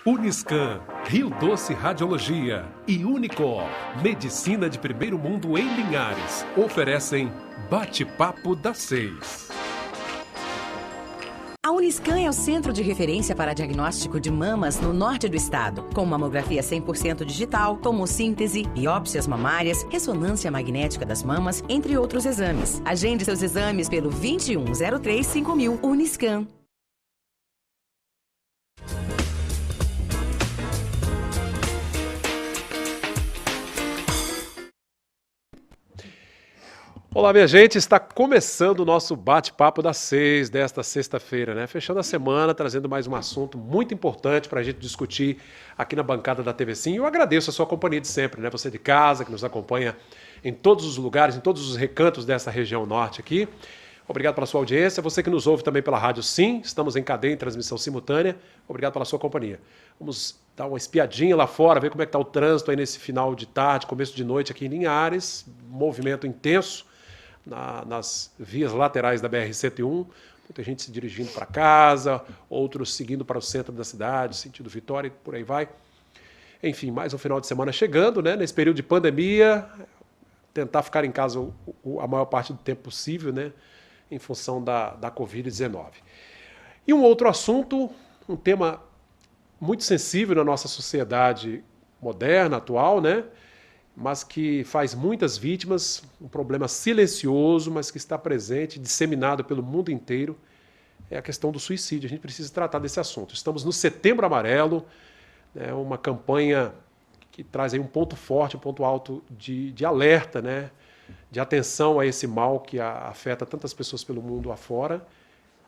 Uniscan, Rio Doce Radiologia e Unicor, Medicina de Primeiro Mundo em Linhares, oferecem Bate-Papo das 6. A Uniscan é o centro de referência para diagnóstico de mamas no norte do estado, com mamografia 100% digital, tomossíntese, biópsias mamárias, ressonância magnética das mamas, entre outros exames. Agende seus exames pelo 2103-5000 Uniscan. Olá, minha gente, está começando o nosso bate-papo das 6 desta sexta-feira, né? Fechando a semana, trazendo mais um assunto muito importante para a gente discutir aqui na bancada da TV Sim. Eu agradeço a sua companhia de sempre, né? Você de casa, que nos acompanha em todos os lugares, em todos os recantos dessa região norte aqui. Obrigado pela sua audiência. Você que nos ouve também pela Rádio Sim, estamos em cadeia em transmissão simultânea. Obrigado pela sua companhia. Vamos dar uma espiadinha lá fora, ver como é que está o trânsito aí nesse final de tarde, começo de noite aqui em Linhares. Movimento intenso nas vias laterais da BR-101, muita gente se dirigindo para casa, outros seguindo para o centro da cidade, sentido Vitória e por aí vai. Enfim, mais um final de semana chegando, né? Nesse período de pandemia, tentar ficar em casa a maior parte do tempo possível, né? Em função da Covid-19. E um outro assunto, um tema muito sensível na nossa sociedade moderna, atual, né? Mas que faz muitas vítimas, um problema silencioso, mas que está presente, disseminado pelo mundo inteiro, é a questão do suicídio. A gente precisa tratar desse assunto. Estamos no Setembro Amarelo, né, uma campanha que traz aí um ponto forte, um ponto alto de alerta, né, de atenção a esse mal que afeta tantas pessoas pelo mundo afora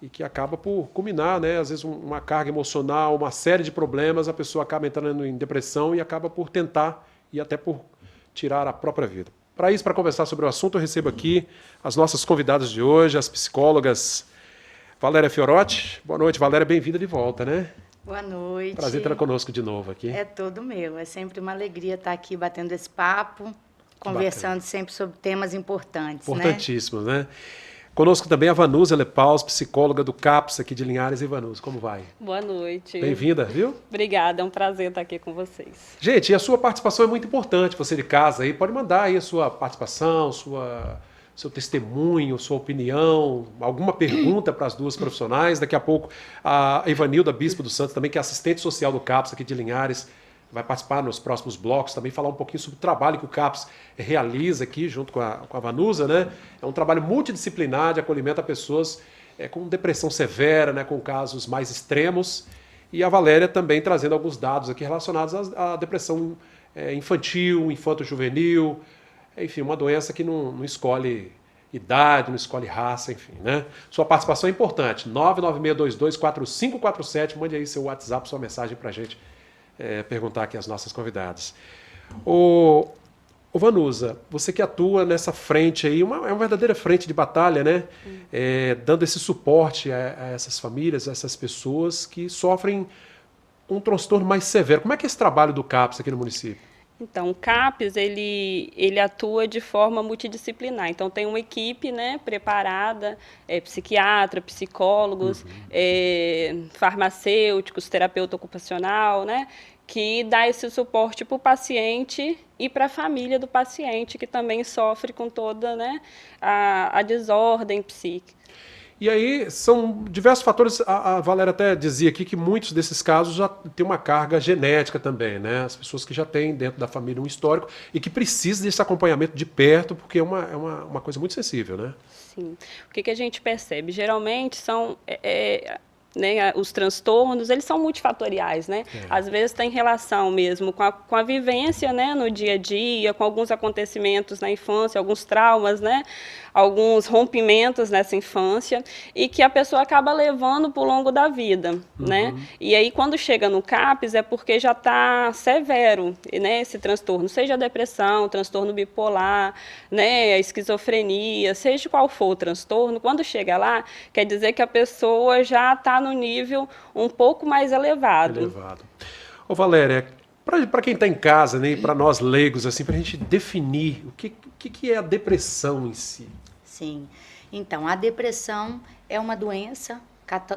e que acaba por culminar, né, às vezes uma carga emocional, uma série de problemas, a pessoa acaba entrando em depressão e acaba por tentar e até por tirar a própria vida. Para isso, para conversar sobre o assunto, eu recebo aqui as nossas convidadas de hoje, as psicólogas Valéria Fiorotti. Boa noite, Valéria, bem-vinda de volta, né? Boa noite. Prazer ter conosco de novo aqui. É todo meu, é sempre uma alegria estar aqui batendo esse papo, conversando sempre sobre temas importantes, importantíssimos, né? Conosco também a Vanusa Lepaus, psicóloga do CAPS aqui de Linhares. E Vanusa, como vai? Boa noite. Bem-vinda, viu? Obrigada, é um prazer estar aqui com vocês. Gente, e a sua participação é muito importante, você de casa aí, pode mandar aí a sua participação, seu testemunho, sua opinião, alguma pergunta para as duas profissionais. Daqui a pouco a Ivanilda Bispo dos Santos também, que é assistente social do CAPS aqui de Linhares, vai participar nos próximos blocos, também falar um pouquinho sobre o trabalho que o CAPS realiza aqui junto com a Vanusa, né? É um trabalho multidisciplinar de acolhimento a pessoas com depressão severa, né? Com casos mais extremos. E a Valéria também trazendo alguns dados aqui relacionados à depressão infantil, infanto-juvenil, enfim, uma doença que não escolhe idade, não escolhe raça, enfim, né? Sua participação é importante. 996224547, mande aí seu WhatsApp, sua mensagem pra gente. Perguntar aqui às nossas convidadas. Ô Vanusa, você que atua nessa frente aí, é uma verdadeira frente de batalha, né? Dando esse suporte a essas famílias, a essas pessoas que sofrem um transtorno mais severo. Como é que é esse trabalho do CAPS aqui no município? Então, o CAPS, ele atua de forma multidisciplinar. Então, tem uma equipe, né, preparada, psiquiatra, psicólogos, farmacêuticos, terapeuta ocupacional, né, que dá esse suporte para o paciente e para a família do paciente, que também sofre com toda, né, a desordem psíquica. E aí são diversos fatores, a Valéria até dizia aqui que muitos desses casos já têm uma carga genética também, né? As pessoas que já têm dentro da família um histórico e que precisam desse acompanhamento de perto, porque é uma coisa muito sensível, né? Sim. O que a gente percebe? Geralmente são... né, os transtornos, eles são multifatoriais, né? Às vezes tem relação mesmo com a vivência, né, no dia a dia, com alguns acontecimentos na infância, alguns traumas, né, alguns rompimentos nessa infância, e que a pessoa acaba levando para o longo da vida, né? E aí, quando chega no CAPS, é porque já está severo, né, esse transtorno, seja a depressão, transtorno bipolar, né, a esquizofrenia, seja qual for o transtorno, quando chega lá, quer dizer que a pessoa já está no nível um pouco mais elevado. Ô Valéria, para quem está em casa, né, para nós leigos, assim, para a gente definir o que é a depressão em si. Sim. Então, a depressão é uma doença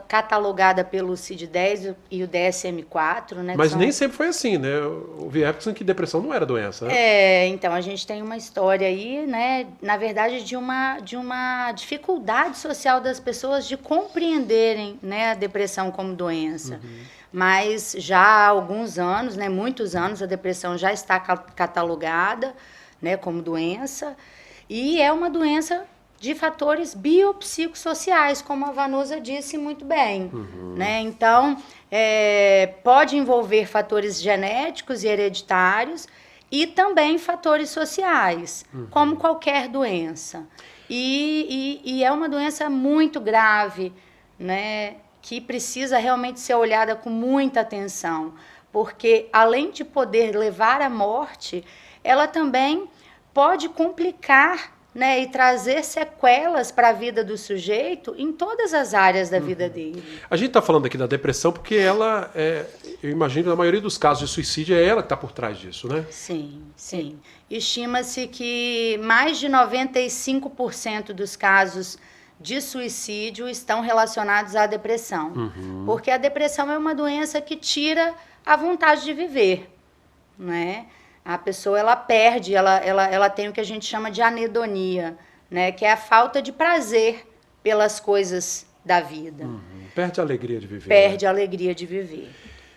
catalogada pelo CID-10 e o DSM-4, né? Mas nem sempre foi assim, né? Eu vi épocas em que depressão não era doença, né? Então a gente tem uma história aí, né? Na verdade, de uma dificuldade social das pessoas de compreenderem, né, a depressão como doença. Mas já há alguns anos, né, muitos anos, a depressão já está catalogada, né, como doença, e é uma doença de fatores biopsicossociais, como a Vanusa disse muito bem. Né? Então, pode envolver fatores genéticos e hereditários e também fatores sociais, como qualquer doença. E é uma doença muito grave, né? Que precisa realmente ser olhada com muita atenção, porque além de poder levar à morte, ela também pode complicar, né, e trazer sequelas para a vida do sujeito em todas as áreas da vida dele. A gente está falando aqui da depressão porque ela, eu imagino que na maioria dos casos de suicídio é ela que está por trás disso, né? Sim, sim. Estima-se que mais de 95% dos casos de suicídio estão relacionados à depressão. Porque a depressão é uma doença que tira a vontade de viver, né? A pessoa, ela perde, ela tem o que a gente chama de anedonia, né? Que é a falta de prazer pelas coisas da vida. Perde a alegria de viver. Perde a alegria de viver.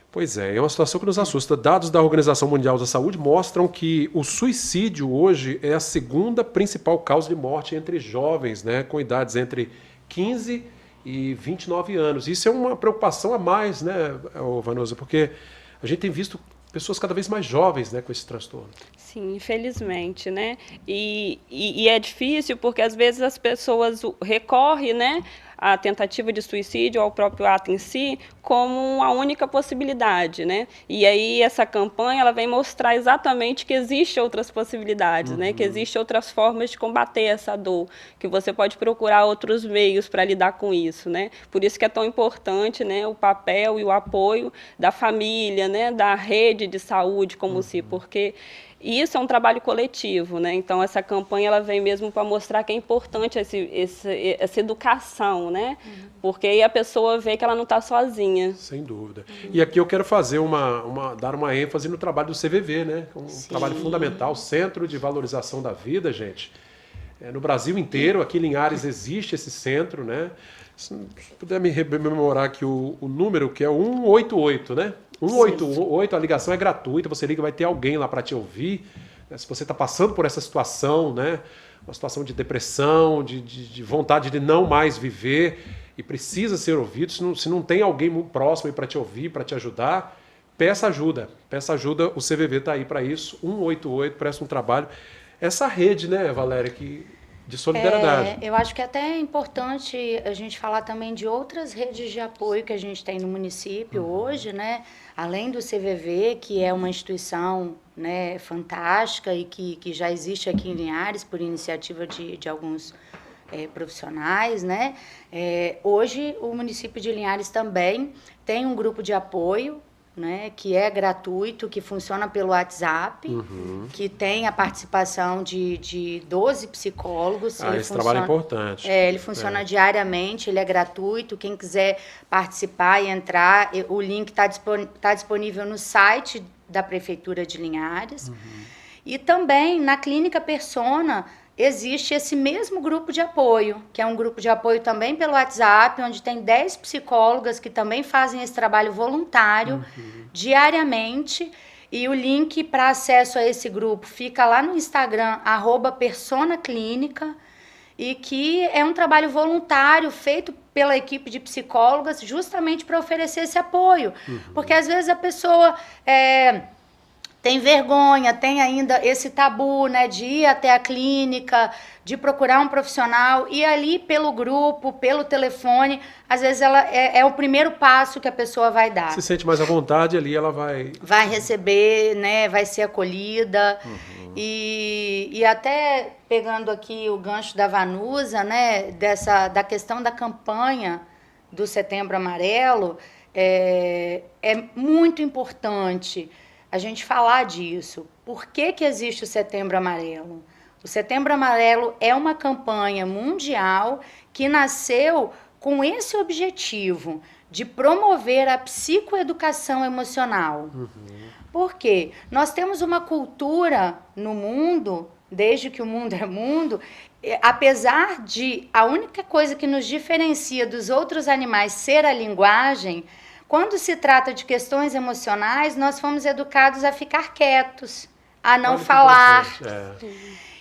Pois é uma situação que nos assusta. Dados da Organização Mundial da Saúde mostram que o suicídio hoje é a segunda principal causa de morte entre jovens, né? Com idades entre 15 e 29 anos. Isso é uma preocupação a mais, né, Vanusa? Porque a gente tem visto pessoas cada vez mais jovens, né, com esse transtorno. Sim, infelizmente, né? E é difícil porque às vezes as pessoas recorrem, né, à tentativa de suicídio, ao próprio ato em si, como a única possibilidade, né? E aí essa campanha ela vem mostrar exatamente que existem outras possibilidades, né? Que existem outras formas de combater essa dor, que você pode procurar outros meios para lidar com isso, né? Por isso que é tão importante, né, o papel e o apoio da família, né, da rede de saúde como se, porque isso é um trabalho coletivo, né? Então essa campanha ela vem mesmo para mostrar que é importante essa educação, né? Porque aí a pessoa vê que ela não está sozinha. Sem dúvida. E aqui eu quero fazer dar uma ênfase no trabalho do CVV, né? Um trabalho fundamental, Centro de Valorização da Vida, gente. No Brasil inteiro, aqui em Linhares existe esse centro, né? Se puder me rememorar aqui o número, que é 188, né? 188, a ligação é gratuita, você liga, vai ter alguém lá para te ouvir. Se você está passando por essa situação, né? Uma situação de depressão, de vontade de não mais viver e precisa ser ouvido, se não tem alguém muito próximo para te ouvir, para te ajudar, peça ajuda. Peça ajuda, o CVV está aí para isso, 188, presta um trabalho. Essa rede, né, Valéria, de solidariedade. Eu acho que até é importante a gente falar também de outras redes de apoio que a gente tem no município hoje, né? Além do CVV, que é uma instituição, né, fantástica e que já existe aqui em Linhares por iniciativa de alguns profissionais, né? Hoje o município de Linhares também tem um grupo de apoio, né, que é gratuito, que funciona pelo WhatsApp, que tem a participação de 12 psicólogos. Esse trabalho é importante. Ele funciona diariamente, ele é gratuito. Quem quiser participar e entrar, o link está disponível no site da Prefeitura de Linhares. E também na Clínica Persona existe esse mesmo grupo de apoio, que é um grupo de apoio também pelo WhatsApp, onde tem 10 psicólogas que também fazem esse trabalho voluntário diariamente. E o link para acesso a esse grupo fica lá no Instagram, @personaclínica, e que é um trabalho voluntário feito pela equipe de psicólogas justamente para oferecer esse apoio. Porque às vezes a pessoa tem vergonha, tem ainda esse tabu, né, de ir até a clínica, de procurar um profissional, e ali pelo grupo, pelo telefone, às vezes ela é o primeiro passo que a pessoa vai dar. Se sente mais à vontade ali, ela vai receber, né, vai ser acolhida. E até pegando aqui o gancho da Vanusa, né, da questão da campanha do Setembro Amarelo, é muito importante a gente falar disso. Por que existe o Setembro Amarelo? O Setembro Amarelo é uma campanha mundial que nasceu com esse objetivo de promover a psicoeducação emocional. Por quê? Nós temos uma cultura no mundo, desde que o mundo é mundo, apesar de a única coisa que nos diferencia dos outros animais ser a linguagem, quando se trata de questões emocionais, nós fomos educados a ficar quietos, a não falar.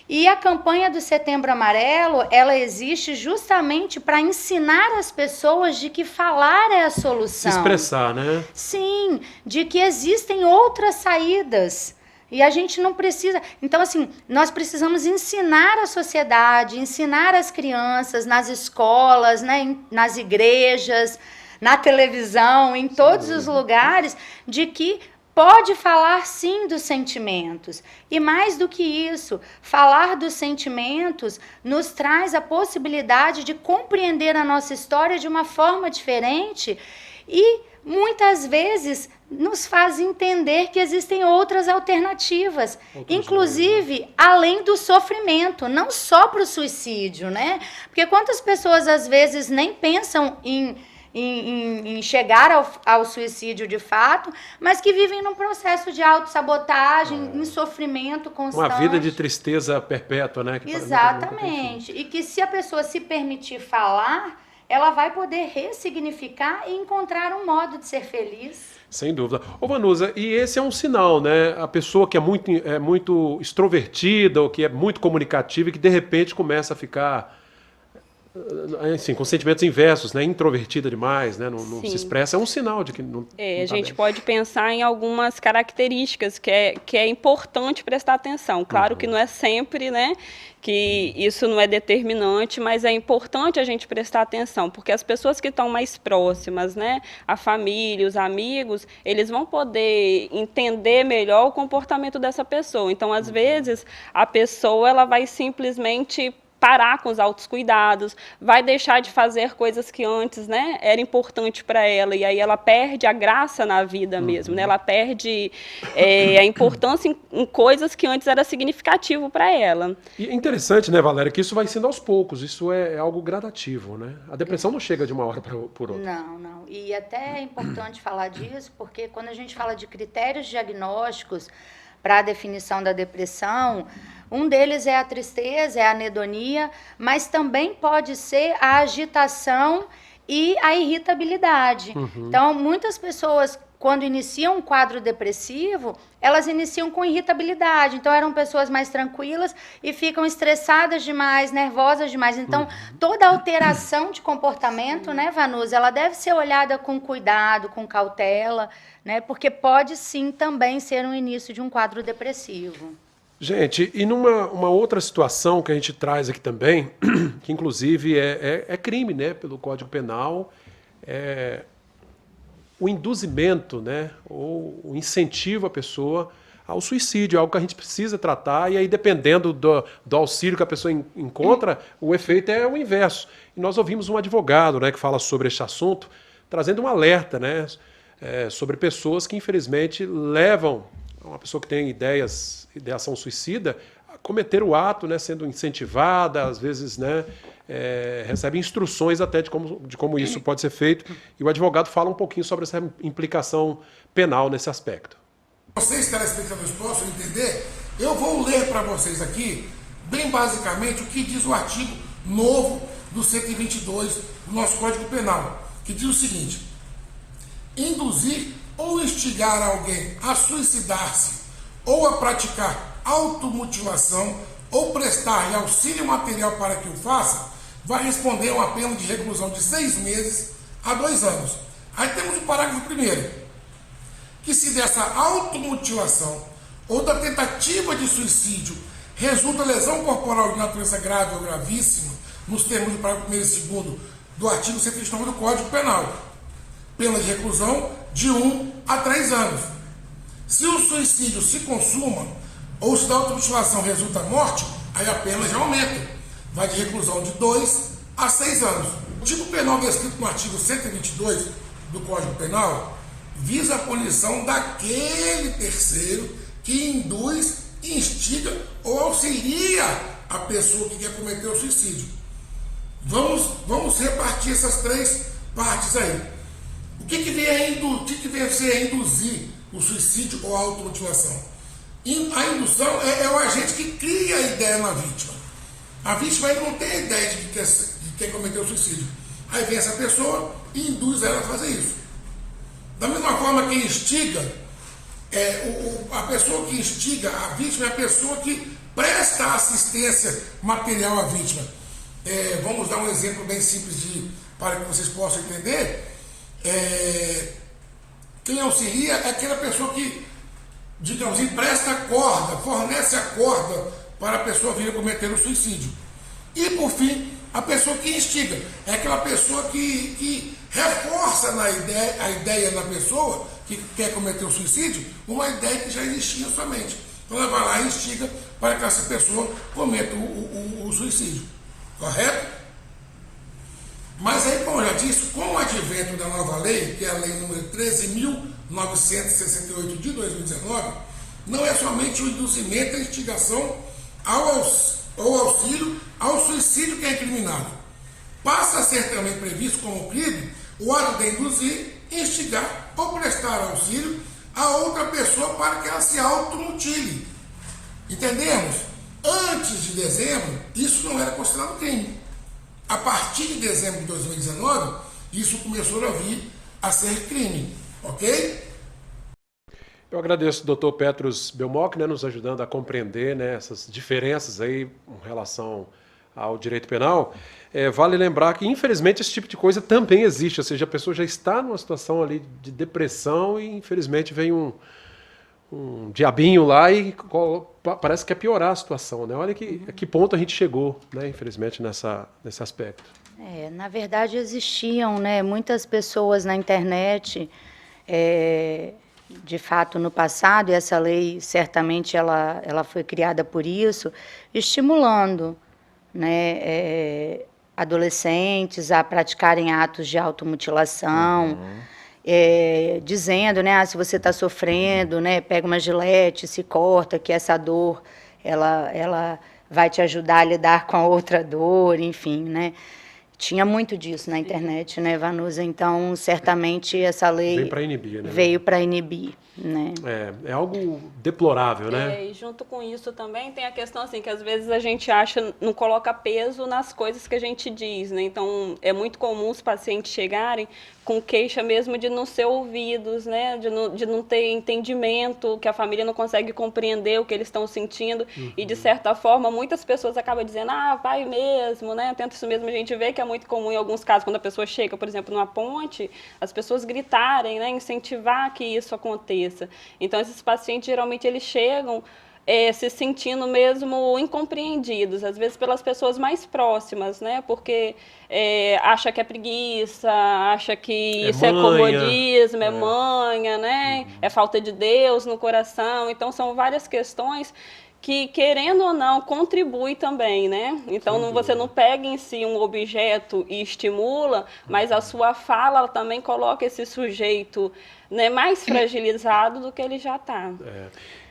E a campanha do Setembro Amarelo, ela existe justamente para ensinar as pessoas de que falar é a solução. Expressar, né? Sim, de que existem outras saídas. E a gente não precisa... Então, assim, nós precisamos ensinar a sociedade, ensinar as crianças nas escolas, né, nas igrejas, na televisão, em todos os lugares, de que pode falar sim dos sentimentos. E mais do que isso, falar dos sentimentos nos traz a possibilidade de compreender a nossa história de uma forma diferente e muitas vezes nos faz entender que existem outras alternativas, inclusive além do sofrimento, não só para o suicídio, né? Porque quantas pessoas às vezes nem pensam em chegar ao suicídio de fato, mas que vivem num processo de autossabotagem, em sofrimento constante. Uma vida de tristeza perpétua, né? Que exatamente. E que se a pessoa se permitir falar, ela vai poder ressignificar e encontrar um modo de ser feliz. Sem dúvida. Ô Vanusa, e esse é um sinal, né? A pessoa que é muito extrovertida ou que é muito comunicativa e que de repente começa a ficar... assim, com sentimentos inversos, né? Introvertida demais, né? Não se expressa, é um sinal de que não a gente pode pensar em algumas características que é importante prestar atenção. Claro que não é sempre, né? Que isso não é determinante, mas é importante a gente prestar atenção, porque as pessoas que estão mais próximas, né? A família, os amigos, eles vão poder entender melhor o comportamento dessa pessoa. Então, às vezes, a pessoa ela vai simplesmente parar com os autocuidados, vai deixar de fazer coisas que antes, né, era importante para ela, e aí ela perde a graça na vida mesmo, né? Ela perde a importância em coisas que antes era significativo para ela. E é interessante, né, Valéria, que isso vai sendo aos poucos, isso é algo gradativo, né? A depressão não chega de uma hora por outra. Não. E até é importante falar disso, porque quando a gente fala de critérios diagnósticos para a definição da depressão, um deles é a tristeza, é a anedonia, mas também pode ser a agitação e a irritabilidade. Então, muitas pessoas, quando iniciam um quadro depressivo, elas iniciam com irritabilidade. Então, eram pessoas mais tranquilas e ficam estressadas demais, nervosas demais. Então, toda alteração de comportamento, né, Vanusa, ela deve ser olhada com cuidado, com cautela, né, porque pode sim também ser um início de um quadro depressivo. Gente, e uma outra situação que a gente traz aqui também, que inclusive é crime, né, pelo Código Penal, o induzimento, né, ou o incentivo à pessoa ao suicídio, algo que a gente precisa tratar, e aí dependendo do auxílio que a pessoa encontra, o efeito é o inverso. E nós ouvimos um advogado, né, que fala sobre este assunto, trazendo um alerta, né, sobre pessoas que infelizmente levam uma pessoa que tem ideação suicida a cometer o ato, né, sendo incentivada, às vezes, né, recebe instruções até de como isso pode ser feito, e o advogado fala um pouquinho sobre essa implicação penal nesse aspecto. Vocês, telespectadores, possam entender, eu vou ler para vocês aqui, bem basicamente, o que diz o artigo novo do 122 do nosso Código Penal, que diz o seguinte: induzir ou instigar alguém a suicidar-se ou a praticar automutilação ou prestar-lhe auxílio material para que o faça, vai responder a uma pena de reclusão de 6 meses a 2 anos. Aí temos o parágrafo 1º, que se dessa automutilação ou da tentativa de suicídio resulta lesão corporal de natureza grave ou gravíssima, nos termos do parágrafo 1º e 2º do artigo 129 do Código Penal, pena de reclusão de 1 a 3 anos. Se o suicídio se consuma ou se da automutilação resulta morte, aí a pena já aumenta. Vai de reclusão de 2 a 6 anos. O tipo penal descrito no artigo 122 do Código Penal visa a punição daquele terceiro que induz, instiga ou auxilia a pessoa que quer cometer o suicídio. Vamos repartir essas três partes aí. O que vem a ser induzir o suicídio ou a automutilação? A indução é o agente que cria a ideia na vítima. A vítima ainda não tem a ideia de que quer cometer o suicídio. Aí vem essa pessoa e induz ela a fazer isso. Da mesma forma que instiga, a pessoa que instiga a vítima é a pessoa que presta assistência material à vítima. Vamos dar um exemplo bem simples para que vocês possam entender. Quem auxilia é aquela pessoa que, digamos, empresta a corda, fornece a corda para a pessoa vir a cometer o suicídio. E, por fim, a pessoa que instiga é aquela pessoa que reforça a ideia na pessoa que quer cometer o suicídio, uma ideia que já existia em sua mente. Então ela vai lá e instiga para que essa pessoa cometa o suicídio. Correto? Mas aí, como eu já disse, com o advento da nova lei, que é a lei número 13.968 de 2019, não é somente o induzimento e a instigação ao auxílio ao suicídio que é incriminado. Passa a ser também previsto como crime o ato de induzir, instigar ou prestar auxílio a outra pessoa para que ela se automutile. Entendemos? Antes de dezembro, isso não era considerado crime. A partir de dezembro de 2019, isso começou a vir a ser crime. Ok? Eu agradeço o Dr. Petros Belmoc, nos ajudando a compreender, essas diferenças aí em relação ao direito penal. Vale lembrar que, infelizmente, esse tipo de coisa também existe, ou seja, a pessoa já está numa situação ali de depressão e, infelizmente, vem um diabinho lá e parece que quer piorar a situação, né? Olha a que ponto a gente chegou, né, infelizmente, nesse aspecto. Na verdade, existiam, muitas pessoas na internet, de fato, no passado, e essa lei, certamente, ela foi criada por isso, estimulando, adolescentes a praticarem atos de automutilação, dizendo, se você está sofrendo, pega uma gilete, se corta, que essa dor ela vai te ajudar a lidar com a outra dor, enfim, Tinha muito disso na internet, Vanusa? Então, certamente, essa lei veio para inibir, veio para inibir, É algo deplorável, E junto com isso também tem a questão assim, que às vezes a gente não coloca peso nas coisas que a gente diz, Então, é muito comum os pacientes chegarem com queixa mesmo de não ser ouvidos, de não ter entendimento, que a família não consegue compreender o que eles estão sentindo. E, de certa forma, muitas pessoas acabam dizendo, vai mesmo, Tenta isso mesmo. A gente vê que é muito comum em alguns casos, quando a pessoa chega, por exemplo, numa ponte, as pessoas gritarem, incentivar que isso aconteça. Então, esses pacientes, geralmente, eles chegam se sentindo mesmo incompreendidos, às vezes pelas pessoas mais próximas, Porque acha que é preguiça, acha que isso é comodismo, é manha, É falta de Deus no coração. Então, são várias questões que, querendo ou não, contribui também, Então, você não pega em si um objeto e estimula, mas a sua fala também coloca esse sujeito mais fragilizado do que ele já está.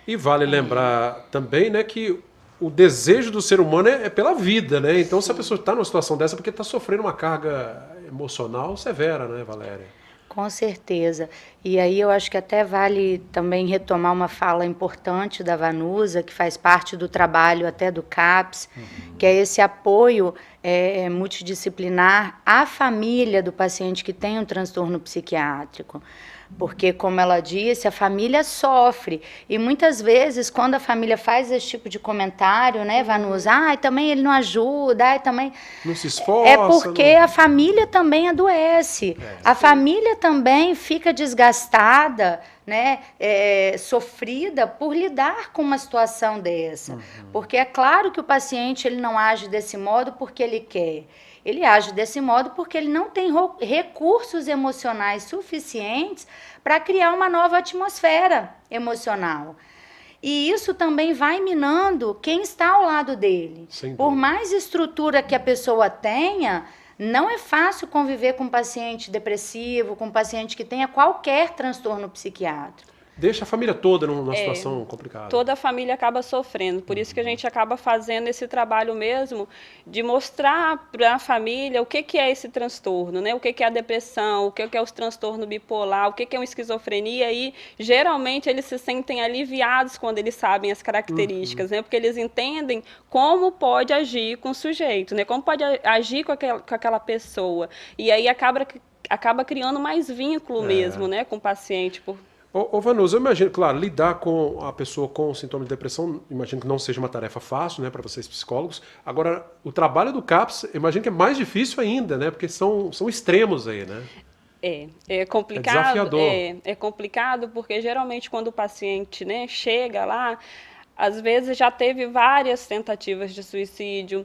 E vale lembrar também, que o desejo do ser humano é pela vida, Então, se a pessoa está numa situação dessa, é porque está sofrendo uma carga emocional severa, Valéria? Com certeza. E aí eu acho que até vale também retomar uma fala importante da Vanusa, que faz parte do trabalho até do CAPS, que é esse apoio multidisciplinar à família do paciente que tem um transtorno psiquiátrico. Porque, como ela disse, a família sofre. E muitas vezes, quando a família faz esse tipo de comentário, Vanusa, também ele não ajuda, também... Não se esforça. É porque a família também adoece. A família também fica desgastada, sofrida por lidar com uma situação dessa. Porque é claro que o paciente ele não age desse modo porque ele quer. Ele age desse modo porque ele não tem recursos emocionais suficientes para criar uma nova atmosfera emocional. E isso também vai minando quem está ao lado dele. Por mais estrutura que a pessoa tenha, não é fácil conviver com um paciente depressivo, com um paciente que tenha qualquer transtorno psiquiátrico. Deixa a família toda numa situação complicada. Toda a família acaba sofrendo. Por isso que a gente acaba fazendo esse trabalho mesmo de mostrar para a família o que é esse transtorno, né? O que é a depressão, o que é os transtornos bipolar, o que é uma esquizofrenia. E geralmente eles se sentem aliviados quando eles sabem as características, né? Porque eles entendem como pode agir com o sujeito, né? Como pode agir com aquela pessoa. E aí acaba criando mais vínculo mesmo, né, com o paciente. Ô Vanusa, eu imagino, claro, lidar com a pessoa com sintomas de depressão, imagino que não seja uma tarefa fácil, né, para vocês psicólogos. Agora, o trabalho do CAPS, imagino que é mais difícil ainda, né, porque são extremos aí, né? É complicado. É desafiador. É complicado porque geralmente quando o paciente, né, chega lá, às vezes já teve várias tentativas de suicídio.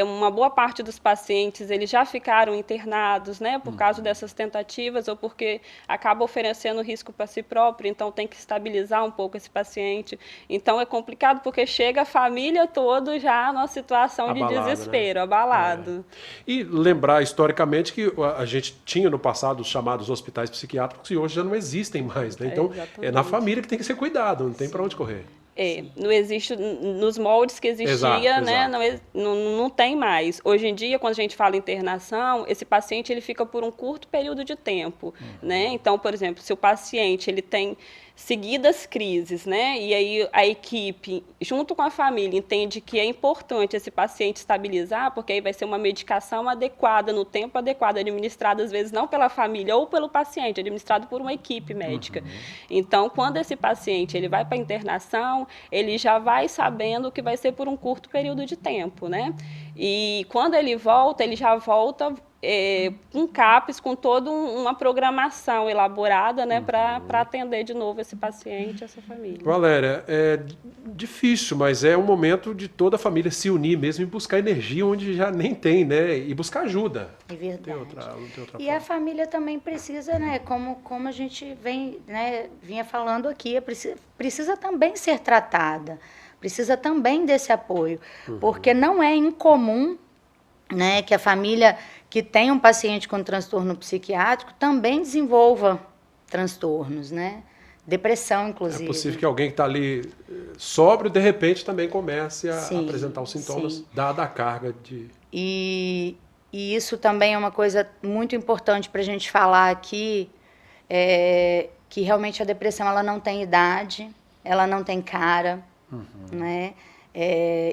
Uma boa parte dos pacientes eles já ficaram internados, né, por causa dessas tentativas ou porque acaba oferecendo risco para si próprio, então tem que estabilizar um pouco esse paciente. Então é complicado porque chega a família toda já numa situação abalado, de desespero, né? abalado. E lembrar historicamente que a gente tinha no passado os chamados hospitais psiquiátricos e hoje já não existem mais, né? Então é na família que tem que ser cuidado, não tem para onde correr. Não existe, nos moldes que existia, exato, né, não tem mais. Hoje em dia, quando a gente fala internação, esse paciente ele fica por um curto período de tempo, né? Então, por exemplo, se o paciente ele tem seguidas crises, né, e aí a equipe, junto com a família, entende que é importante esse paciente estabilizar, porque aí vai ser uma medicação adequada, no tempo adequado, administrada às vezes não pela família ou pelo paciente, administrado por uma equipe médica. Então, quando esse paciente ele vai para a internação, ele já vai sabendo que vai ser por um curto período de tempo, né? E quando ele já volta com CAPS, com toda uma programação elaborada, né, para atender de novo esse paciente, essa família. Valéria, é difícil, mas é um momento de toda a família se unir mesmo e buscar energia onde já nem tem, né? E buscar ajuda. É verdade. Tem outra e forma. A família também precisa, né, como a gente vinha falando aqui, precisa também ser tratada, precisa também desse apoio, porque não é incomum, né, que a família que tem um paciente com transtorno psiquiátrico também desenvolva transtornos, né? Depressão, inclusive. É possível que alguém que está ali sóbrio, de repente, também comece a apresentar os sintomas, dada a carga de... E isso também é uma coisa muito importante para a gente falar aqui, que realmente a depressão ela não tem idade, ela não tem cara, né?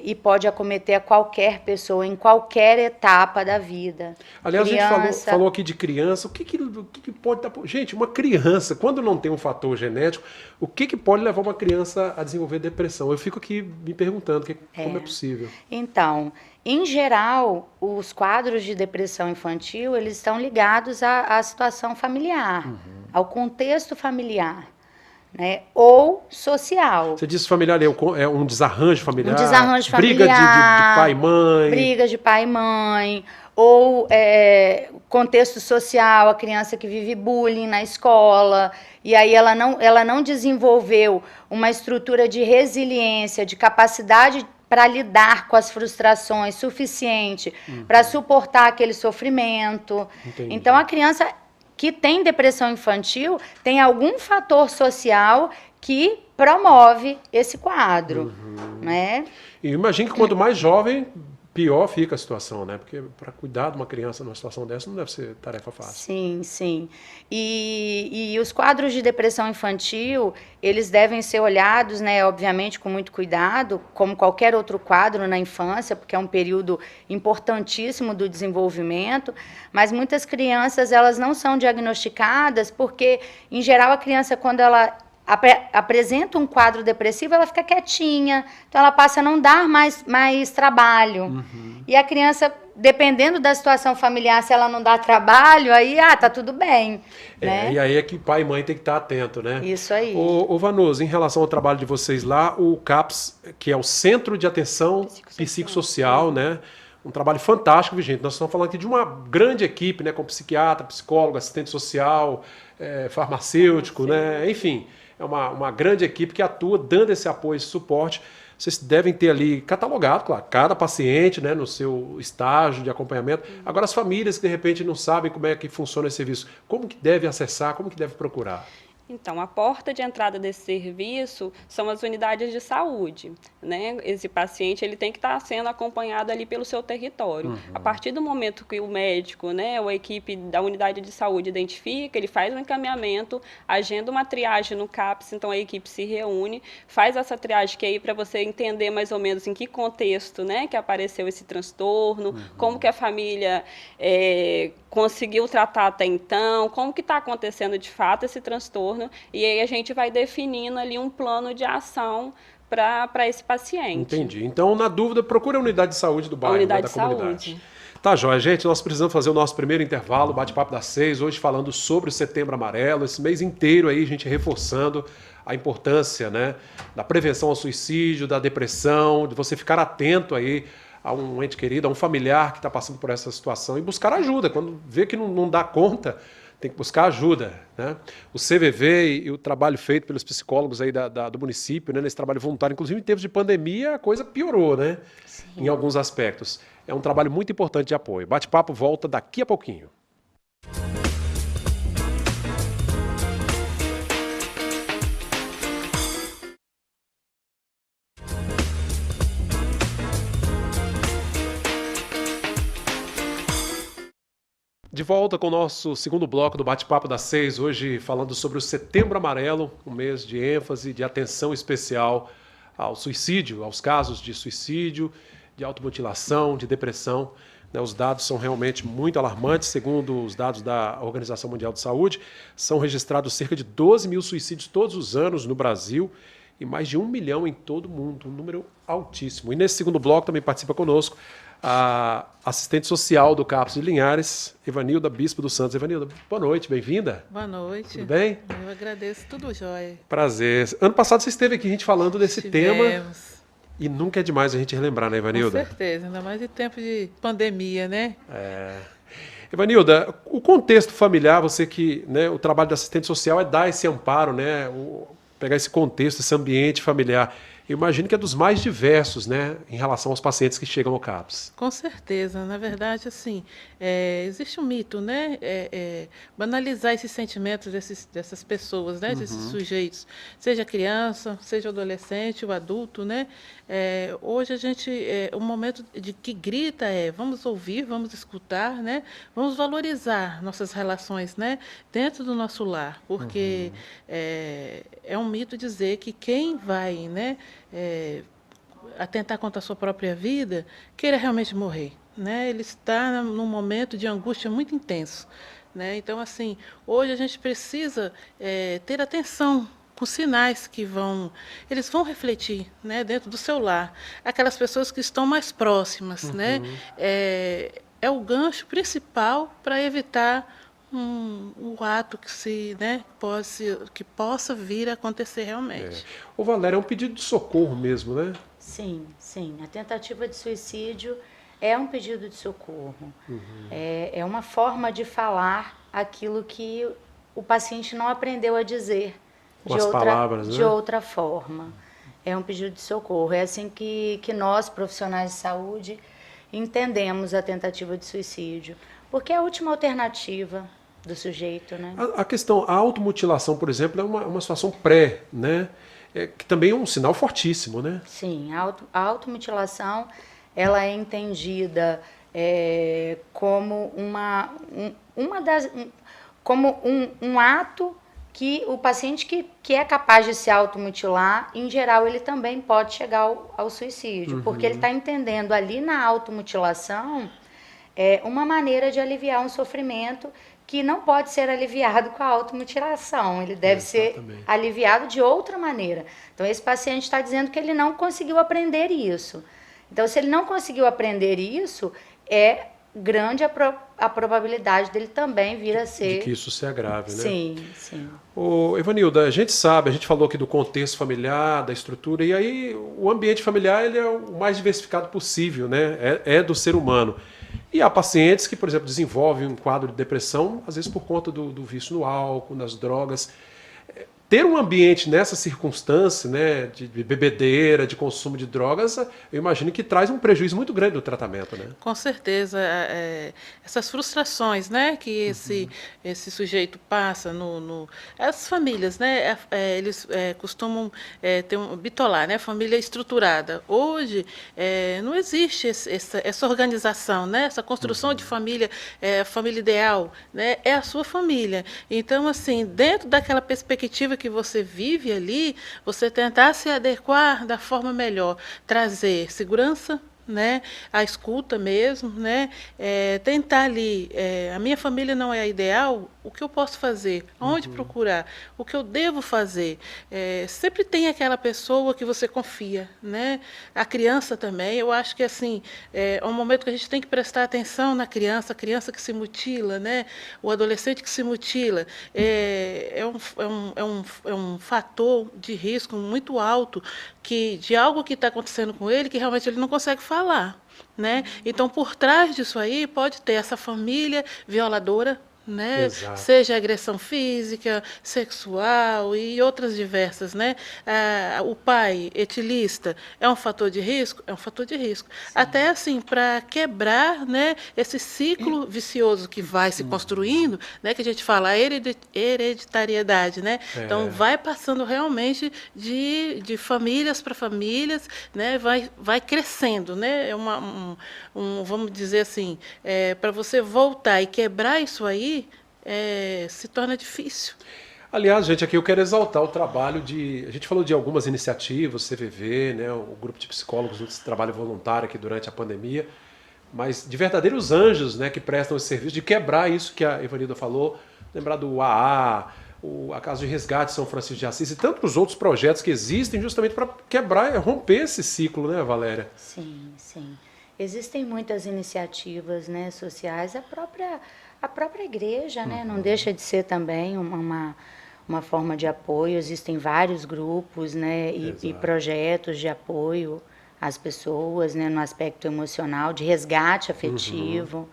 E pode acometer a qualquer pessoa, em qualquer etapa da vida. Aliás, a gente falou aqui de criança, o que pode dar... Gente, uma criança, quando não tem um fator genético, o que pode levar uma criança a desenvolver depressão? Eu fico aqui me perguntando como é possível. Então, em geral, os quadros de depressão infantil, eles estão ligados à situação familiar, ao contexto familiar. Né, ou social. Você disse familiar, é um desarranjo familiar? Um desarranjo familiar. Briga de pai e mãe. Briga de pai e mãe. Ou contexto social, a criança que vive bullying na escola, e aí ela não desenvolveu uma estrutura de resiliência, de capacidade para lidar com as frustrações suficiente para suportar aquele sofrimento. Entendi. Então, a criança que tem depressão infantil tem algum fator social que promove esse quadro, né? E imagino que quanto mais jovem, pior fica a situação, né? Porque para cuidar de uma criança numa situação dessa não deve ser tarefa fácil. Sim, sim. E os quadros de depressão infantil, eles devem ser olhados, né, obviamente, com muito cuidado, como qualquer outro quadro na infância, porque é um período importantíssimo do desenvolvimento, mas muitas crianças, elas não são diagnosticadas porque, em geral, a criança, quando ela apresenta um quadro depressivo, ela fica quietinha, então ela passa a não dar mais trabalho. E a criança, dependendo da situação familiar, se ela não dá trabalho, aí, tá tudo bem. Né? E aí é que pai e mãe tem que estar atento, né? Isso aí. Ô Vanusa, em relação ao trabalho de vocês lá, o CAPS, que é o Centro de Atenção Psicossocial, né? Um trabalho fantástico, gente. Nós estamos falando aqui de uma grande equipe, né? Com psiquiatra, psicólogo, assistente social, farmacêutico, né? Enfim, é uma grande equipe que atua dando esse apoio, esse suporte. Vocês devem ter ali catalogado, claro, cada paciente, né, no seu estágio de acompanhamento. Agora, as famílias que de repente não sabem como é que funciona esse serviço, como que deve acessar, como que deve procurar? Então, a porta de entrada desse serviço são as unidades de saúde, né? Esse paciente ele tem que estar sendo acompanhado ali pelo seu território. A partir do momento que o médico, né, ou a equipe da unidade de saúde identifica, ele faz um encaminhamento, agenda uma triagem no CAPS, então a equipe se reúne, faz essa triagem que é aí para você entender mais ou menos em que contexto, né, que apareceu esse transtorno, como que a família conseguiu tratar até então, como que está acontecendo de fato esse transtorno, e aí a gente vai definindo ali um plano de ação para esse paciente. Entendi. Então, na dúvida, procure a unidade de saúde do bairro, unidade da de comunidade. saúde. Tá, joia. Gente, nós precisamos fazer o nosso primeiro intervalo, bate-papo das 6, hoje falando sobre o Setembro Amarelo, esse mês inteiro aí a gente reforçando a importância, né, da prevenção ao suicídio, da depressão, de você ficar atento aí a um ente querido, a um familiar que está passando por essa situação e buscar ajuda. Quando vê que não dá conta, tem que buscar ajuda, né? O CVV e o trabalho feito pelos psicólogos aí do município, né, nesse trabalho voluntário, inclusive em tempos de pandemia, a coisa piorou, né? Sim. Em alguns aspectos. É um trabalho muito importante de apoio. Bate-papo volta daqui a pouquinho. De volta com o nosso segundo bloco do Bate-Papo das 6, hoje falando sobre o Setembro Amarelo, um mês de ênfase, de atenção especial ao suicídio, aos casos de suicídio, de automutilação, de depressão. Os dados são realmente muito alarmantes. Segundo os dados da Organização Mundial de Saúde, são registrados cerca de 12 mil suicídios todos os anos no Brasil e mais de 1 milhão em todo o mundo, um número altíssimo. E nesse segundo bloco também participa conosco a assistente social do CAPS de Linhares, Evanilda Bispo dos Santos. Evanilda, boa noite, bem-vinda. Boa noite. Tudo bem? Eu agradeço, tudo jóia. Prazer. Ano passado você esteve aqui, a gente falando desse tema. E nunca é demais a gente relembrar, né, Evanilda? Com certeza, ainda mais em tempo de pandemia, né? Evanilda, o contexto familiar, você que, né, o trabalho da assistente social é dar esse amparo, né, pegar esse contexto, esse ambiente familiar. Eu imagino que é dos mais diversos, né, em relação aos pacientes que chegam ao CAPS. Com certeza. Na verdade, assim, existe um mito, né? Banalizar esses sentimentos dessas pessoas, né? Desses sujeitos, seja criança, seja adolescente, o adulto, né? Hoje a gente, o momento de que grita vamos ouvir, vamos escutar, né? Vamos valorizar nossas relações, né? Dentro do nosso lar, porque é um mito dizer que quem vai, né? Atentar contra a sua própria vida, queira realmente morrer, né? Ele está num momento de angústia muito intenso, né? Então, assim, hoje a gente precisa ter atenção com sinais que eles vão refletir, né, dentro do seu lar. Aquelas pessoas que estão mais próximas, né? É o gancho principal para evitar um ato que possa vir a acontecer realmente. Ô Valéria, é um pedido de socorro mesmo, né? Sim, sim. A tentativa de suicídio é um pedido de socorro. É uma forma de falar aquilo que o paciente não aprendeu a dizer de outra forma. É um pedido de socorro. É assim que nós, profissionais de saúde, entendemos a tentativa de suicídio. Porque é a última alternativa do sujeito, né? A automutilação, por exemplo, é uma situação pré, né? Que também é um sinal fortíssimo, né? Sim, a automutilação, ela é entendida como um ato que o paciente que é capaz de se automutilar, em geral, ele também pode chegar ao suicídio, porque ele está entendendo ali na automutilação uma maneira de aliviar um sofrimento que não pode ser aliviado com a automutilação, ele deve ser aliviado de outra maneira. Então, esse paciente está dizendo que ele não conseguiu aprender isso. Então, se ele não conseguiu aprender isso, é grande a probabilidade dele também vir a ser... De que isso se agrave, né? Sim, sim. Ô, Evanilda, a gente falou aqui do contexto familiar, da estrutura, e aí o ambiente familiar ele é o mais diversificado possível, né? É do ser humano. E há pacientes que, por exemplo, desenvolvem um quadro de depressão, às vezes por conta do vício no álcool, nas drogas. ter um ambiente nessa circunstância, né, de bebedeira, de consumo de drogas, eu imagino que traz um prejuízo muito grande no tratamento, né? Com certeza, essas frustrações, né, que esse sujeito passa as famílias, né, eles costumam ter bitolar, né, família estruturada. Hoje não existe essa organização, né, essa construção de família, família ideal, né, é a sua família. Então, assim, dentro daquela perspectiva que você vive ali, você tentar se adequar da forma melhor, trazer segurança, né, a escuta mesmo, né, tentar ali, a minha família não é a ideal, o que eu posso fazer, onde procurar, o que eu devo fazer, sempre tem aquela pessoa que você confia, né, a criança também, eu acho que assim, é um momento que a gente tem que prestar atenção na criança, a criança que se mutila, né, o adolescente que se mutila, é um fator de risco muito alto de algo que está acontecendo com ele que realmente ele não consegue falar, né? Então, por trás disso aí, pode ter essa família violadora, né? Exato. Seja agressão física, sexual e outras diversas, né? O pai etilista é um fator de risco? É um fator de risco. Sim. Até assim, para quebrar, né, esse ciclo vicioso que vai se construindo, né, que a gente fala, a hereditariedade, né? Então, vai passando realmente de famílias para famílias, né? Vai crescendo, né? Vamos dizer assim, para você voltar e quebrar isso aí, se torna difícil. Aliás, gente, aqui eu quero exaltar o trabalho a gente falou de algumas iniciativas, CVV, né, o grupo de psicólogos, esse trabalho voluntário aqui durante a pandemia, mas de verdadeiros anjos, né, que prestam esse serviço de quebrar isso que a Evanilda falou, lembrar do AA, a Casa de Resgate São Francisco de Assis e tantos outros projetos que existem justamente para quebrar e romper esse ciclo, né, Valéria? Sim, sim. Existem muitas iniciativas, né, sociais, a própria igreja, né, não deixa de ser também uma forma de apoio. Existem vários grupos, né, e projetos de apoio às pessoas, né, no aspecto emocional, de resgate afetivo.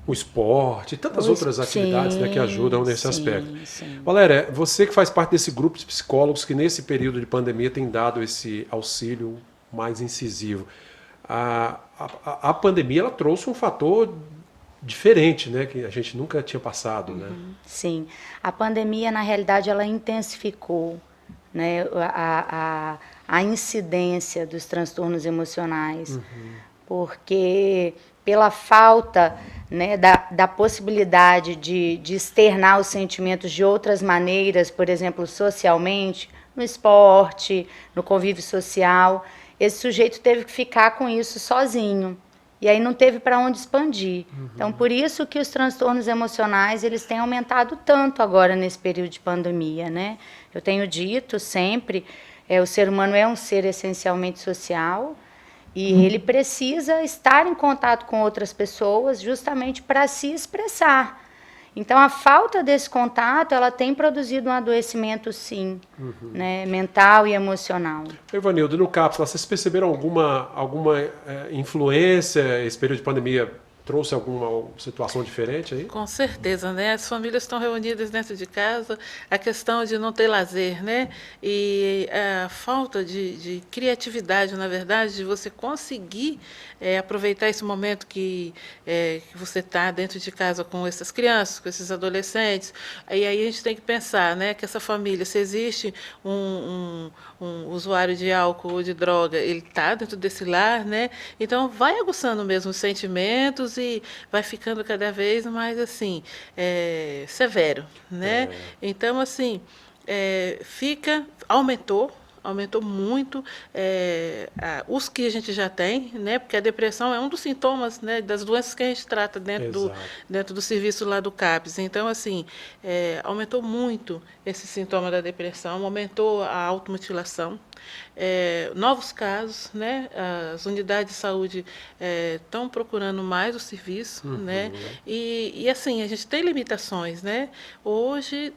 O esporte e tantas outras atividades, né, que ajudam nesse aspecto. Sim. Valéria, você que faz parte desse grupo de psicólogos que nesse período de pandemia tem dado esse auxílio mais incisivo. A pandemia ela trouxe um fator diferente, né, que a gente nunca tinha passado, né? Sim, a pandemia na realidade ela intensificou, né, a incidência dos transtornos emocionais, porque pela falta, né, da possibilidade de externar os sentimentos de outras maneiras, por exemplo, socialmente, no esporte, no convívio social, esse sujeito teve que ficar com isso sozinho. E aí não teve para onde expandir. Então, por isso que os transtornos emocionais eles têm aumentado tanto agora nesse período de pandemia, né? Eu tenho dito sempre, o ser humano é um ser essencialmente social e ele precisa estar em contato com outras pessoas justamente para se expressar. Então, a falta desse contato, ela tem produzido um adoecimento, sim, né, mental e emocional. Evanildo, no Cápsula, vocês perceberam alguma influência, esse período de pandemia trouxe alguma situação diferente aí? Com certeza, né? As famílias estão reunidas dentro de casa, a questão de não ter lazer, né? E a falta de criatividade, na verdade, de você conseguir aproveitar esse momento que você está dentro de casa com essas crianças, com esses adolescentes. E aí a gente tem que pensar, né, que essa família, se existe um usuário de álcool ou de droga, ele está dentro desse lar, né? Então vai aguçando mesmo os sentimentos e vai ficando cada vez mais assim severo, né? Então assim aumentou muito os que a gente já tem, né? Porque a depressão é um dos sintomas, né, das doenças que a gente trata dentro do serviço lá do CAPS. Então, assim, aumentou muito esse sintoma da depressão, aumentou a automutilação, novos casos, né? As unidades de saúde estão procurando mais o serviço, né? E assim, a gente tem limitações, né? Hoje,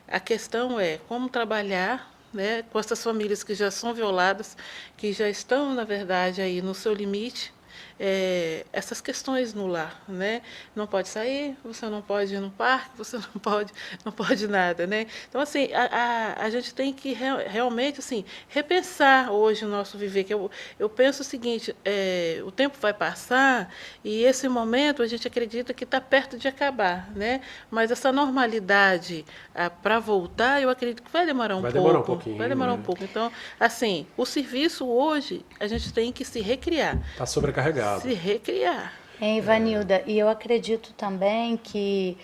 a questão é como trabalhar, né, com essas famílias que já são violadas, que já estão, na verdade, aí no seu limite, essas questões no lar, né? Não pode sair, você não pode ir no parque, você não pode nada, né? Então, assim, a gente tem que realmente, assim, repensar hoje o nosso viver, que eu penso o seguinte, o tempo vai passar e esse momento a gente acredita que está perto de acabar, né? Mas essa normalidade para voltar, eu acredito que vai demorar um pouco. Vai demorar um pouco. Então, assim, o serviço hoje, a gente tem que se recriar. Está sobrecarregado. Se recriar. Ivanilda, e eu acredito também que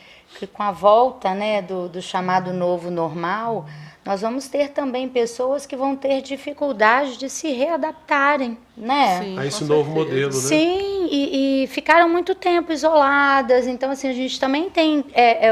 com a volta, né, do chamado novo normal, nós vamos ter também pessoas que vão ter dificuldade de se readaptarem, né? Sim, A esse com novo certeza. modelo, né? Sim, e ficaram muito tempo isoladas. Então, assim, a gente também tem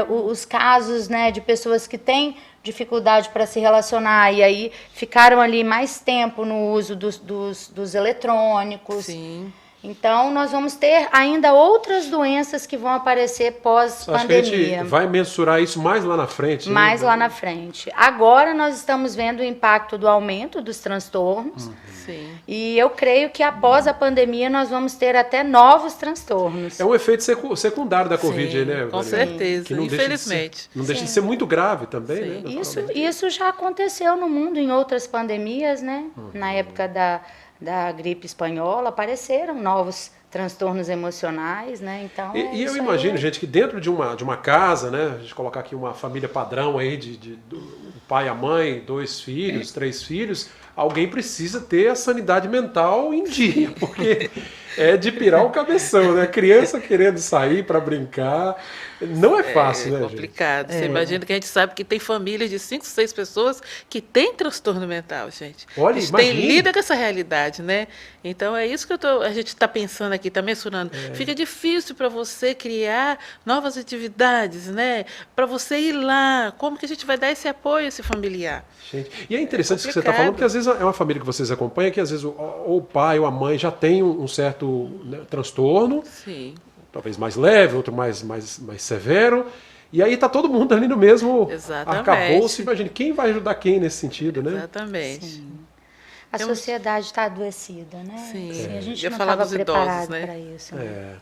os casos, né, de pessoas que têm dificuldade para se relacionar e aí ficaram ali mais tempo no uso dos eletrônicos. Sim. Então, nós vamos ter ainda outras doenças que vão aparecer pós-pandemia. Acho que a gente vai mensurar isso mais lá na frente. Mais né? lá na frente. Agora nós estamos vendo o impacto do aumento dos transtornos. Sim. E eu creio que após a pandemia nós vamos ter até novos transtornos. É um efeito secundário da Covid, Sim, né? com Valéria? certeza, Que não infelizmente. Não deixa de ser muito grave também, Sim. né? Isso já aconteceu no mundo em outras pandemias, né? Na época da gripe espanhola apareceram novos transtornos emocionais, né? Então, E eu isso imagino, aí gente, que dentro de uma casa, né? A gente colocar aqui uma família padrão aí do pai, a mãe, 2 filhos, 3 filhos, alguém precisa ter a sanidade mental em dia, porque é de pirar o cabeção, né? Criança querendo sair para brincar, não é fácil, né, complicado. gente? Você imagina que a gente sabe que tem famílias de 5, 6 pessoas que têm transtorno mental, gente. Olha, a gente imagine. lida com essa realidade, né? Então é isso que a gente está pensando aqui, está mensurando. Fica difícil para você criar novas atividades, né? Para você ir lá, como que a gente vai dar esse apoio a esse familiar? Gente, e é interessante isso que você está complicado. falando, porque às vezes é uma família que vocês acompanham, que às vezes ou o pai ou a mãe já tem um certo, né, transtorno, Sim. talvez mais leve, outro mais severo, e aí está todo mundo ali no mesmo Exatamente. arcabouço. Imagine, quem vai ajudar quem nesse sentido, né? Exatamente. a sociedade está adoecida, né? Sim. Assim, a gente Ia não falar estava dos idosos, preparado né? para isso. Né? É.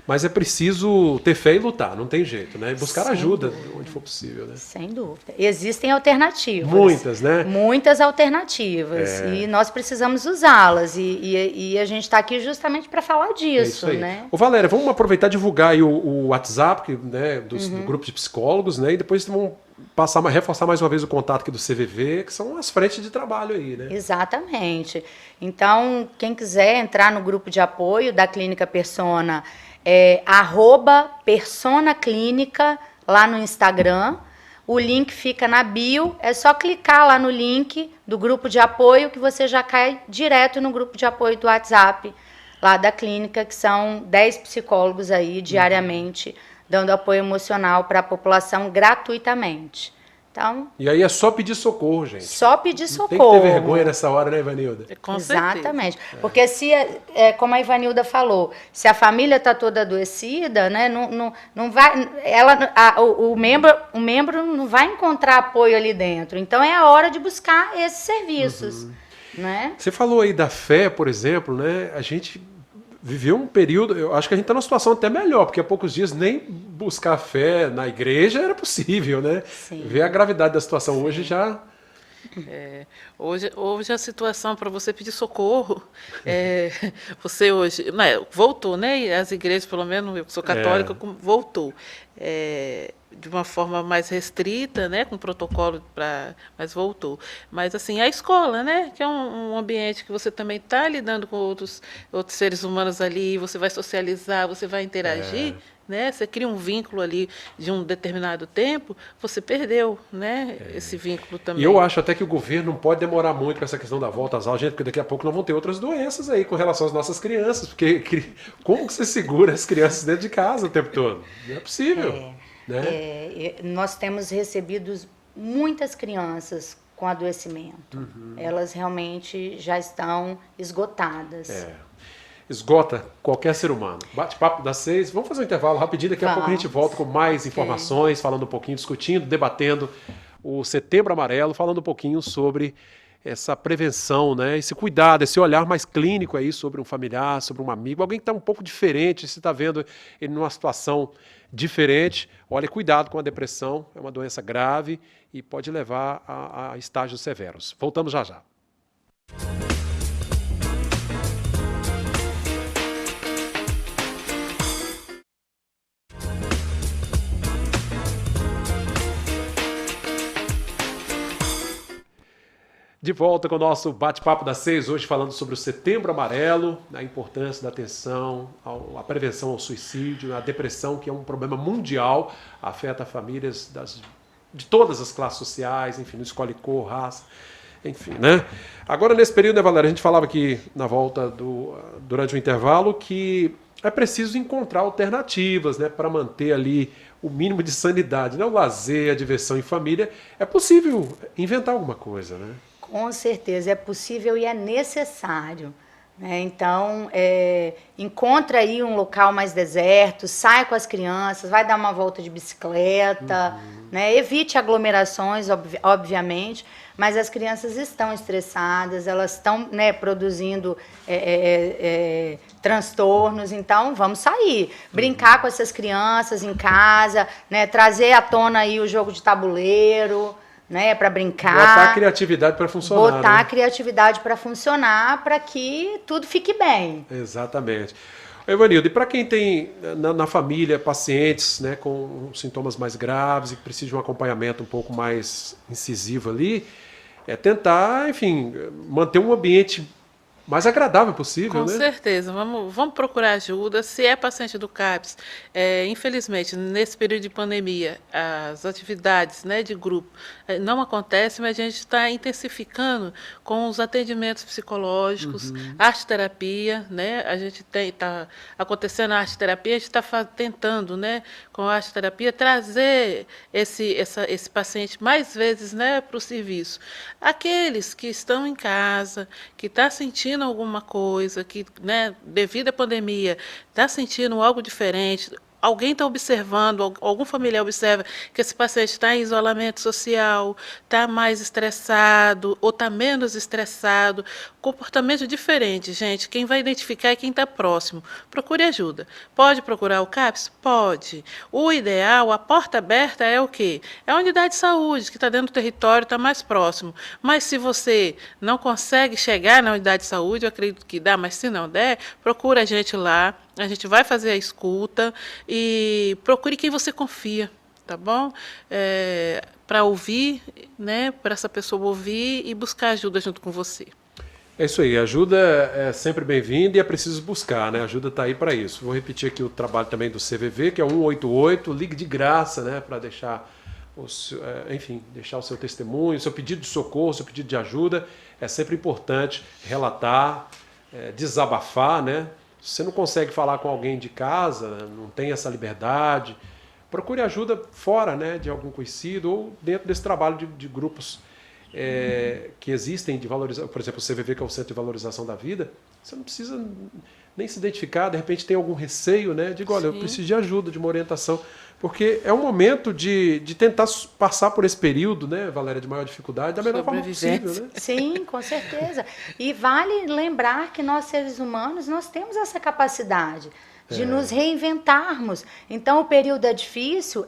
Mas é preciso ter fé e lutar, não tem jeito, né? E buscar Sem ajuda dúvida. onde for possível, né? Sem dúvida. Existem alternativas. Muitas, né? Muitas alternativas. E nós precisamos usá-las. E a gente está aqui justamente para falar É disso, isso aí. né? Ô, Valéria, vamos aproveitar e divulgar aí o WhatsApp, né, do grupo de psicólogos, né? E depois vamos reforçar mais uma vez o contato aqui do CVV, que são as frentes de trabalho aí, né? Exatamente. Então, quem quiser entrar no grupo de apoio da Clínica Persona, é @Persona Clínica lá no Instagram. O link fica na bio, é só clicar lá no link do grupo de apoio que você já cai direto no grupo de apoio do WhatsApp lá da clínica, que são 10 psicólogos aí diariamente dando apoio emocional para a população gratuitamente. Então, E aí é só pedir socorro, gente. só pedir Não tem socorro. que ter vergonha nessa hora, né, Ivanilda? Com certeza. Exatamente. Porque se, como a Ivanilda falou, se a família está toda adoecida, né, não vai, o membro não vai encontrar apoio ali dentro. Então é a hora de buscar esses serviços. Né? Você falou aí da fé, por exemplo, né? A gente viveu um período, eu acho que a gente está numa situação até melhor, porque há poucos dias nem buscar fé na igreja era possível, né? Sim. Ver a gravidade da situação hoje já... Hoje a situação para você pedir socorro, você hoje, voltou, né? E as igrejas, pelo menos, eu sou católica, voltou. De uma forma mais restrita, né, com protocolo, mas voltou. Mas, assim, a escola, né, que é um ambiente que você também está lidando com outros seres humanos ali, você vai socializar, você vai interagir, né, você cria um vínculo ali de um determinado tempo, você perdeu, né, esse vínculo também. E eu acho até que o governo não pode demorar muito com essa questão da volta às aulas, gente, porque daqui a pouco nós vamos ter outras doenças aí com relação às nossas crianças, porque como que você segura as crianças dentro de casa o tempo todo? Não é possível. Né? Nós temos recebido muitas crianças com adoecimento. Elas realmente já estão esgotadas. Esgota qualquer ser humano. Bate-papo das 6. Vamos fazer um intervalo rapidinho, daqui a pouco a gente volta com mais informações, falando um pouquinho, discutindo, debatendo o Setembro Amarelo, falando um pouquinho sobre essa prevenção, né? Esse cuidado, esse olhar mais clínico aí sobre um familiar, sobre um amigo, alguém que está um pouco diferente, se está vendo ele numa situação diferente, olha, cuidado com a depressão, é uma doença grave e pode levar a estágios severos. Voltamos já já. De volta com o nosso bate-papo das 6, hoje falando sobre o Setembro Amarelo, a importância da atenção, à prevenção ao suicídio, à depressão, que é um problema mundial, afeta famílias de todas as classes sociais, enfim, não escolhe cor, raça, enfim, né? Agora, nesse período, né, Valéria, a gente falava aqui na volta, durante o intervalo, que é preciso encontrar alternativas, né, para manter ali o mínimo de sanidade, né? O lazer, a diversão em família. É possível inventar alguma coisa, né? Com certeza, é possível e é necessário. Né? Então, encontra aí um local mais deserto, sai com as crianças, vai dar uma volta de bicicleta, né? Evite aglomerações, obviamente, mas as crianças estão estressadas, elas estão, né, produzindo transtornos, então vamos sair, brincar com essas crianças em casa, né? Trazer à tona aí o jogo de tabuleiro, né, para brincar. Botar a criatividade para funcionar. Botar a criatividade para funcionar, para que tudo fique bem. Exatamente. Evanildo, e para quem tem na família pacientes, né, com sintomas mais graves e que precisam de um acompanhamento um pouco mais incisivo ali, é tentar, enfim, manter um ambiente mais agradável possível, né? Com certeza. Vamos procurar ajuda. Se é paciente do CAPS, infelizmente, nesse período de pandemia, as atividades, né, de grupo não acontecem, mas a gente está intensificando com os atendimentos psicológicos, arte-terapia, né? A gente está acontecendo a arte-terapia, a gente está tentando, né, com a arte-terapia, trazer esse paciente mais vezes, né, para o serviço. Aqueles que estão em casa, que estão sentindo alguma coisa, que, né, devido à pandemia, está sentindo algo diferente, alguém está observando, algum familiar observa que esse paciente está em isolamento social, está mais estressado ou está menos estressado, comportamento diferente, gente. Quem vai identificar é quem está próximo. Procure ajuda. Pode procurar o CAPS? Pode. O ideal, a porta aberta é o quê? É a unidade de saúde, que está dentro do território, está mais próximo. Mas se você não consegue chegar na unidade de saúde, eu acredito que dá, mas se não der, procura a gente lá. A gente vai fazer a escuta e procure quem você confia, tá bom? Para ouvir, né? Para essa pessoa ouvir e buscar ajuda junto com você. É isso aí, ajuda é sempre bem-vinda e é preciso buscar, né? A ajuda está aí para isso. Vou repetir aqui o trabalho também do CVV, que é 188, ligue de graça, né? Para deixar deixar o seu testemunho, o seu pedido de socorro, o seu pedido de ajuda. É sempre importante relatar, desabafar, né? Se você não consegue falar com alguém de casa, não tem essa liberdade, procure ajuda fora, né, de algum conhecido ou dentro desse trabalho de grupos que existem de valorização. Por exemplo, o CVV, que é o Centro de Valorização da Vida, você não precisa nem se identificar, de repente tem algum receio, né? Digo, olha, eu preciso de ajuda, de uma orientação, porque é um momento de tentar passar por esse período, né, Valéria, de maior dificuldade, da melhor forma possível, né? Sim, com certeza. E vale lembrar que nós, seres humanos, nós temos essa capacidade de nos reinventarmos. Então, o período é difícil,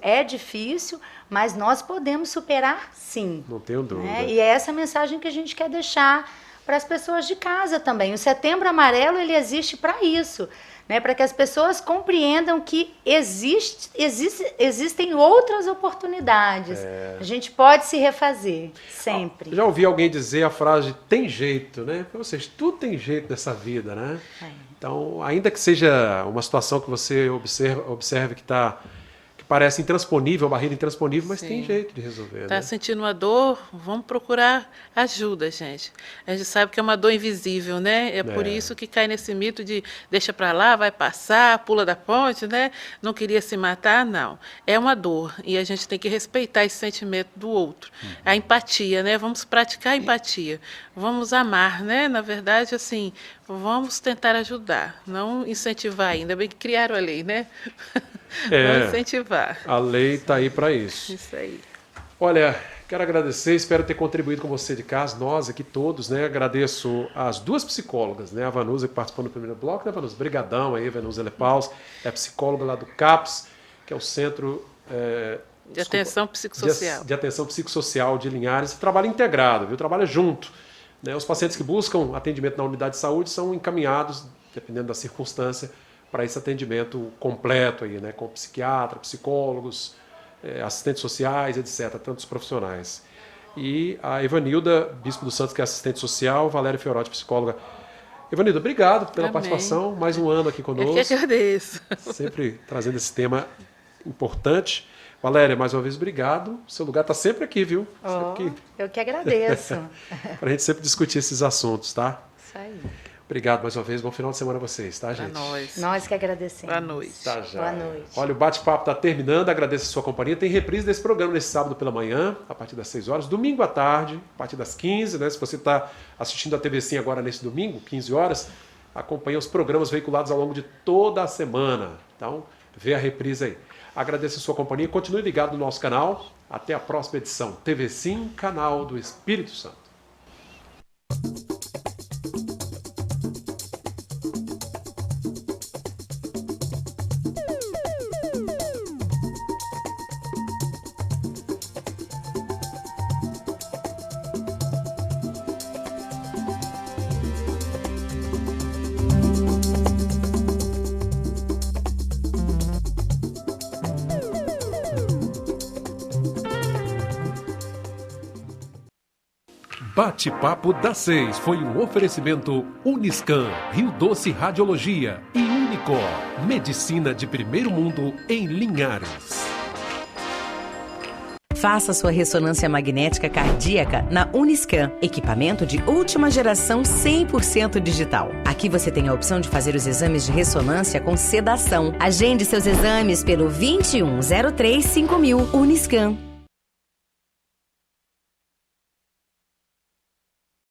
mas nós podemos superar, sim. Não tenho dúvida. Né? E é essa mensagem que a gente quer deixar para as pessoas de casa também. O Setembro Amarelo, ele existe para isso, né? Para que as pessoas compreendam que existem outras oportunidades. A gente pode se refazer, sempre. Já ouvi alguém dizer a frase, tem jeito, né? Ou seja, tudo tem jeito nessa vida, né? Então, ainda que seja uma situação que você observe que parece intransponível, uma barreira intransponível, mas tem jeito de resolver. Está sentindo uma dor? Vamos procurar ajuda, gente. A gente sabe que é uma dor invisível, né? É por isso que cai nesse mito de deixa para lá, vai passar, pula da ponte, né? Não queria se matar, não. É uma dor e a gente tem que respeitar esse sentimento do outro. A empatia, né? Vamos praticar a empatia. Vamos amar, né? Na verdade, assim, vamos tentar ajudar, não incentivar. Ainda bem que criaram a lei, né? Não incentivar. A lei está aí para isso. Isso aí. Olha, Quero agradecer, espero ter contribuído com você de casa, nós aqui todos, né? Agradeço as duas psicólogas, né? A Vanusa, que participou no primeiro bloco, né, Vanusa? Brigadão aí, Vanusa Lepaus, é psicóloga lá do CAPS, que é o Centro de Atenção Psicossocial. De Atenção Psicossocial de Linhares. Trabalho integrado, viu? Trabalha junto. Né? Os pacientes que buscam atendimento na unidade de saúde são encaminhados, dependendo da circunstância, para esse atendimento completo aí, né? Com psiquiatra, psicólogos, assistentes sociais, etc., tantos profissionais. E a Evanilda, Bispo dos Santos, que é assistente social, Valéria Fiorotti, psicóloga. Evanilda, obrigado pela participação, mais um ano aqui conosco. Eu que agradeço. Sempre trazendo esse tema importante. Valéria, mais uma vez, obrigado. Seu lugar está sempre aqui, viu? Sempre eu que agradeço. Para a gente sempre discutir esses assuntos, tá? Isso aí. Obrigado mais uma vez. Bom final de semana a vocês, tá, gente? Nós que agradecemos. Boa noite. Tá, já. Boa noite. Olha, o bate-papo está terminando. Agradeço a sua companhia. Tem reprise desse programa nesse sábado pela manhã, a partir das 6 horas. Domingo à tarde, a partir das 15, né? Se você está assistindo a TV Sim agora nesse domingo, 15 horas, acompanha os programas veiculados ao longo de toda a semana. Então, vê a reprise aí. Agradeço a sua companhia. Continue ligado no nosso canal. Até a próxima edição. TV Sim, canal do Espírito Santo. Bate-papo das 6 foi um oferecimento Uniscan, Rio Doce Radiologia e Unicor, medicina de primeiro mundo em Linhares. Faça sua ressonância magnética cardíaca na Uniscan, equipamento de última geração 100% digital. Aqui você tem a opção de fazer os exames de ressonância com sedação. Agende seus exames pelo 2103 5000 Uniscan.